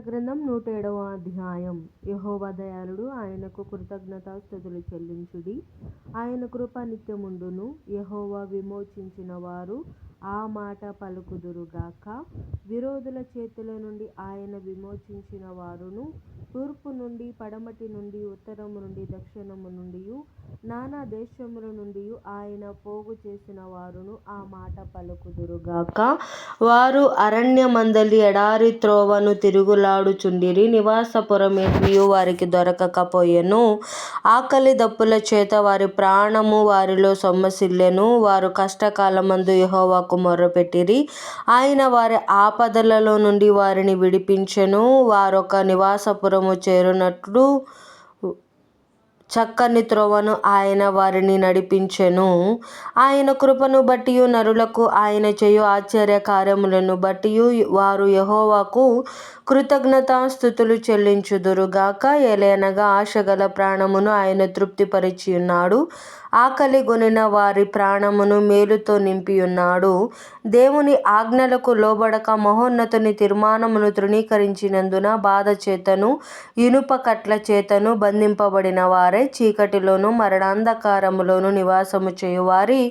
గ్రంథం 107వ అధ్యాయం. యెహోవా దయాళుడు, ఆయనకు కృతజ్ఞతాస్తుతులు చెల్లించుడి. ఆయన కృప నిత్యముండును. యెహోవా విమోచించిన వారు ఆ మాట పలుకుదురుగాక. విరోధుల చేతుల నుండి ఆయన విమోచించిన వారును, తూర్పు నుండి, పడమటి నుండి, ఉత్తరము నుండి, దక్షిణము నుండి, నానా దేశముల నుండి ఆయన పోగు చేసిన వారును ఆ మాట పలుకుదురుగాక. వారు అరణ్యమందలి ఎడారి త్రోవను తిరుగులాడుచుండిరి. నివాసపురమేమియు వారికి దొరకకపోయెను. ఆకలి దప్పుల చేత వారి ప్రాణము వారిలో సొమ్మసిల్లెను. వారు కష్టకాలమందు యెహోవాకు మొర్రపెట్టిరి. ఆయన వారి ఆపదలలో నుండి వారిని విడిపించెను. వారొక నివాసపురము చేరునట్లు చక్కని త్రోవను ఆయన వారిని నడిపించెను. ఆయన కృపను బట్టియు నరులకు ఆయన చేయు ఆశ్చర్య కార్యములను బట్టియు వారు యెహోవాకు కృతజ్ఞతాస్తుతులు చెల్లించుదురుగాక. ఏలయనగా ఆశగల ప్రాణమును ఆయన తృప్తిపరచియున్నాడు. ఆకలి గొనిన వారి ప్రాణమును మేలుతో నింపియున్నాడు. దేవుని ఆజ్ఞలకు లోబడక మహోన్నతుని తీర్మానమును తృణీకరించినందున బాధ చేతను ఇనుప కట్ల చేతను బంధింపబడిన వారై చీకటిలోను మరణాంధకారములోను నివాసము చేయువారి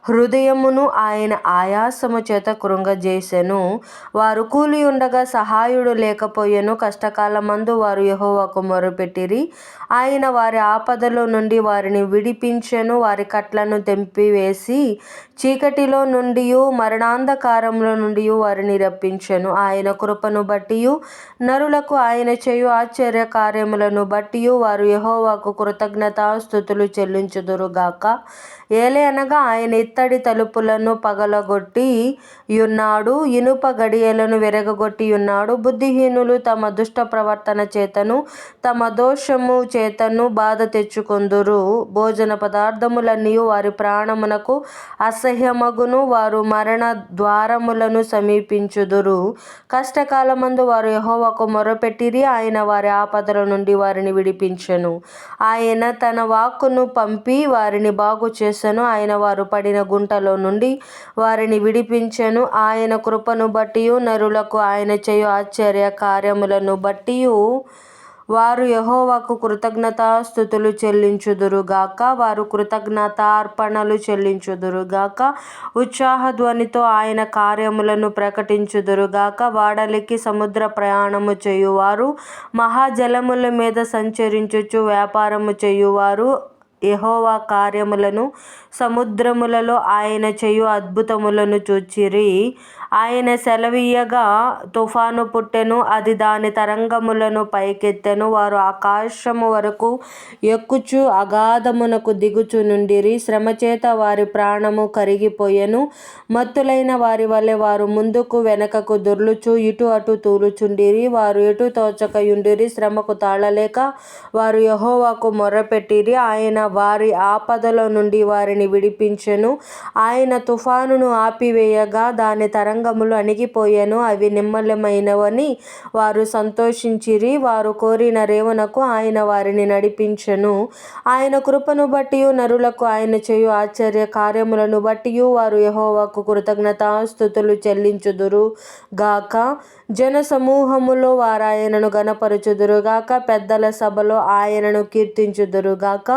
హృదయమును ఆయన ఆయాసము చేత కృంగజేసెను. వారు కూలియుండగా సహాయుడు లేకపోయెను. కష్టకాలమందు వారు యెహోవాకు మొర్రపెట్టిరి. ఆయన వారి ఆపదలో నుండి వారిని విడిపించెను. వారి కట్లను తెంపివేసి చీకటిలో నుండియు మరణాంధకారములో నుండి వారిని రప్పించెను. ఆయన కృపను బట్టియు నరులకు ఆయన చేయు ఆశ్చర్య కార్యములను బట్టియు వారు యెహోవాకు కృతజ్ఞతాస్తుతులు చెల్లించుదురుగాక. ఏలయనగా ఆయన ఇత్తడి తలుపులను పగలగొట్టి యున్నాడు, ఇనుప గడియలను విరగగొట్టియున్నాడు. బుద్ధిహీనులు తమ దుష్ట ప్రవర్తన చేతను తమ దోషము చేతను బాధ తెచ్చుకొందురు. భోజన పదార్థములన్నీ వారి ప్రాణమునకు అసహ్యమగును. వారు మరణ ద్వారములను సమీపించుదురు. కష్టకాలమందు వారు యెహోవాకు మొర్రపెట్టిరి. ఆయన వారి ఆపదల నుండి వారిని విడిపించెను. ఆయన తన వాక్కును పంపి వారిని బాగు చేసెను. ఆయన వారు పడిన గుంటలో నుండి వారిని విడిపించెను. ఆయన కృపను బట్టియు నరులకు ఆయన చేయు ఆశ్చర్య కార్యములను బట్టియు వారు యెహోవాకు కృతజ్ఞతాస్తుతులు చెల్లించుదురుగాక. వారు కృతజ్ఞతార్పణలు చెల్లించుదురుగాక. ఉత్సాహధ్వనితో ఆయన కార్యములను ప్రకటించుదురుగాక. వాడలెక్కి సముద్ర ప్రయాణము చేయువారు, మహాజలముల మీద సంచరించుచు వ్యాపారము చేయువారు యెహోవా కార్యములను, సముద్రములలో ఆయన చేయు అద్భుతములను చూచిరి. ఆయన సెలవీయగా తుఫాను పుట్టెను. అది దాని తరంగములను పైకెత్తెను. వారు ఆకాశము వరకు ఎక్కుచు అగాధమునకు దిగుచు నుండిరి. శ్రమచేత వారి ప్రాణము కరిగిపోయెను. మత్తులైన వారి వలె వారు ముందుకు వెనకకు దొర్లుచు ఇటు అటు తూలుచుండిరి. వారు ఎటు తోచక యుండిరి. శ్రమకు తాళలేక వారు యెహోవాకు మొర్రపెట్టిరి. ఆయన వారి ఆపదలో నుండి వారిని విడిపించెను. ఆయన తుఫానును ఆపివేయగా దాని తరంగములు అణిగిపోయెను. అవి నిమ్మళమైనవని వారు సంతోషించిరి. వారు కోరిన రేవునకు ఆయన వారిని నడిపించెను. ఆయన కృపను బట్టియు నరులకు ఆయన చేయు ఆశ్చర్య కార్యములను బట్టియు వారు యెహోవాకు కృతజ్ఞతాస్తుతులు చెల్లించుదురు గాక. జన సమూహములో వారాయనను ఘనపరచుదురుగాక. పెద్దల సభలో ఆయనను కీర్తించుదురుగాక.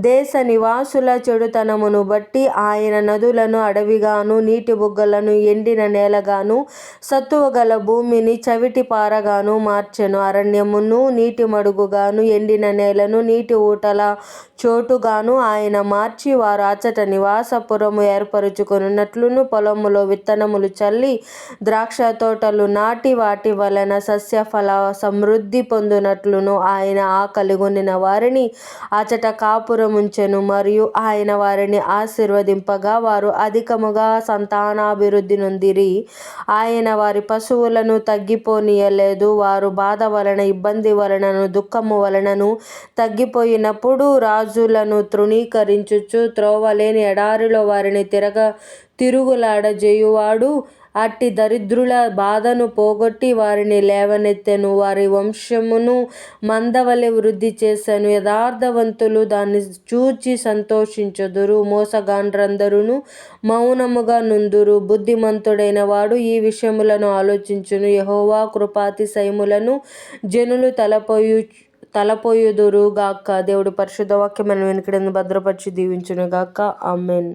దేశ నివాసుల చెడుతనమును బట్టి ఆయన నదులను అడవిగాను, నీటి బుగ్గలను ఎండిన నేలగాను, సత్తువగల భూమిని చవిటి పారగాను మార్చెను. అరణ్యమును నీటి మడుగుగాను, ఎండిన నేలను నీటి ఊటల చోటుగాను ఆయన మార్చి, వారు అచ్చట నివాసపురము ఏర్పరచుకొనున్నట్లును, పొలములో విత్తనములు చల్లి ద్రాక్ష తోటలు నాటి వాటి వలన సస్యఫల సమృద్ధి పొందునట్లును ఆయన ఆకలి గొనిన వారిని అచట కాపురముంచెను. మరియు ఆయన వారిని ఆశీర్వదింపగా వారు అధికముగా సంతానాభివృద్ధి నొందిరి. ఆయన వారి పశువులను తగ్గిపోనీయలేదు. వారు బాధ వలన, ఇబ్బంది వలనను, దుఃఖము వలనను తగ్గిపోయినప్పుడు రాజులను తృణీకరించుచు త్రోవలేని ఎడారిలో వారిని తిరుగులాడజేయువాడు అట్టి దరిద్రుల బాధను పోగొట్టి వారిని లేవనెత్తెను. వారి వంశమును మందవలె వృద్ధి చేసెను. యథార్థవంతులు దాన్ని చూచి సంతోషించుదురు. మోసగాండ్రందరును మౌనముగా నుందురు. బుద్ధిమంతుడైన వాడు ఈ విషయములను ఆలోచించును. యెహోవా కృపాతిశయములను జనులు తలపోయుదురు గాక. దేవుడి పరిశుద్ధ వాక్యం మనం వెనుకడను భద్రపరిచి దీవించును గాక. ఆమేన్.